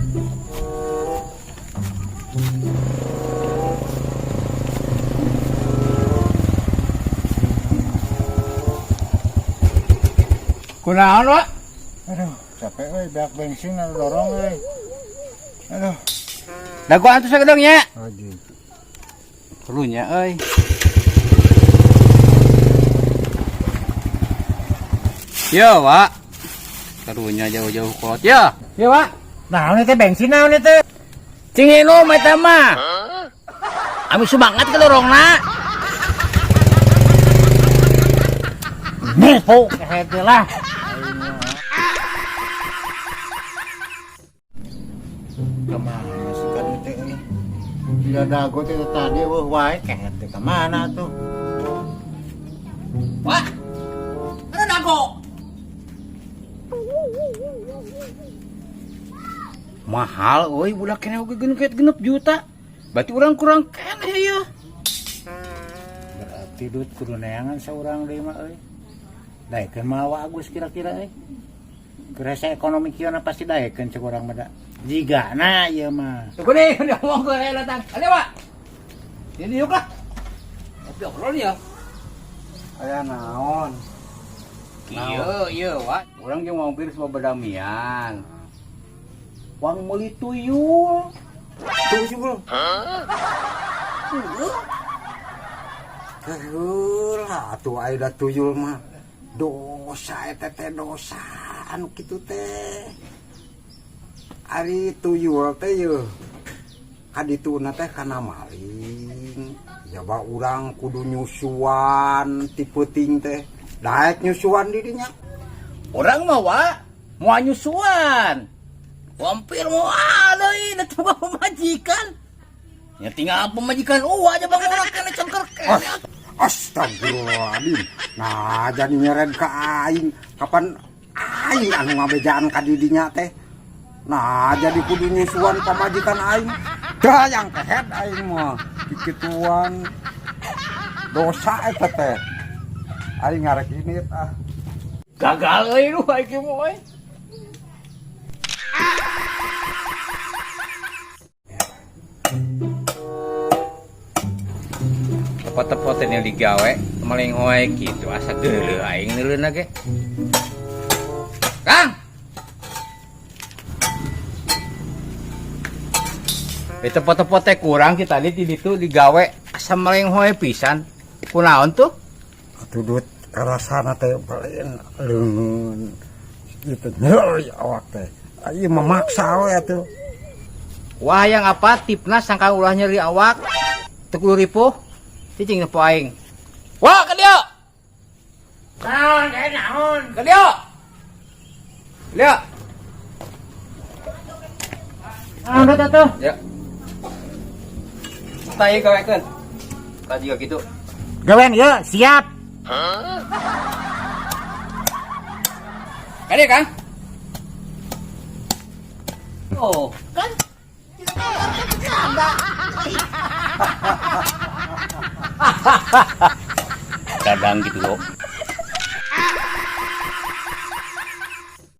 Kunaon, Wak? Aduh, capek euy, beak bensin dorong euy. Aduh. Dagoan tuh sagedengnya. Aduh. Perlunya euy. Yo, Wak. Karunya jauh-jauh kot ya. Ya, Wak. Naon teh bensin naon teh? Cinginu eta mah. Ami semangat ke lorongna. Nipu hete lah. Kemana sih kan teh ini? Tidak dago teh tadi wae kehete kemana tuh? Wak. Ada dago. Mahal, euy, budak kene oge genep juta. Berarti urang kurang keneh ya. Berarti duit kudu neangan saurang deui mah euy. Daekeun mah Agus kira-kira euy. Kerasa ekonomi kieu pasti daekeun cek urang mah da. Jigana ieu mah. Kuning, ngomong ke saya datang. Ada, Wak. Ini yuk lah. Tapi obrol ya. Aya naon? Iya, Wak. Orang yang mau pilih semua berdamian. Wang meuli tuyul. Tuyul. Tuyul atuh aya da tuyul mah. Dosa eta teh dosa anu kitu teh. Ari tuyul teh yeuh. Kadituna teh kana maling. Jaba urang kudu nyusuan ti peuting teh. Daek nyusuan di dinya. Orang mah, Wak, mau nyusuan. Hampir mau ada ini coba pemajikan. Ya tinggal pemajikan aja bang orang kena cengker kene. Astagfirullahaladzim. Nah jadi nyeret ka aing. Kapan aing anu ngabejaan ka didinya teh. Nah jadi kudu nyusuan pamajikan aing. Dayang kehet aing mah. Dikituan dosa eta teh. Aing ngarek ini ah. Gagal euy lu aing mah euy. Foto-foto yang digawe maling hoek gitu asa geuleuh aing neuleuna ge. Kang. Itu foto-foto kurang kita di ditu digawe asa maling hoek pisan. Kunaon tuh? Atuh duit rasana teh paling leungeun. Gitu nyeuy awak teh. Ieu memaksa we atuh. Wah yang apa tipna sangka ulah nyeri awak. Teu kudu ripuh. Cicing nepo aing. Wah, ka dieu. Naon kae naon? Ka dieu. Dieu. Naon eta tuh? Ya. Tanya gawekeun. Ka juga gitu. Gawean ieu siap. Ka dieu, Kang. Oh, kan kadang gitu loh.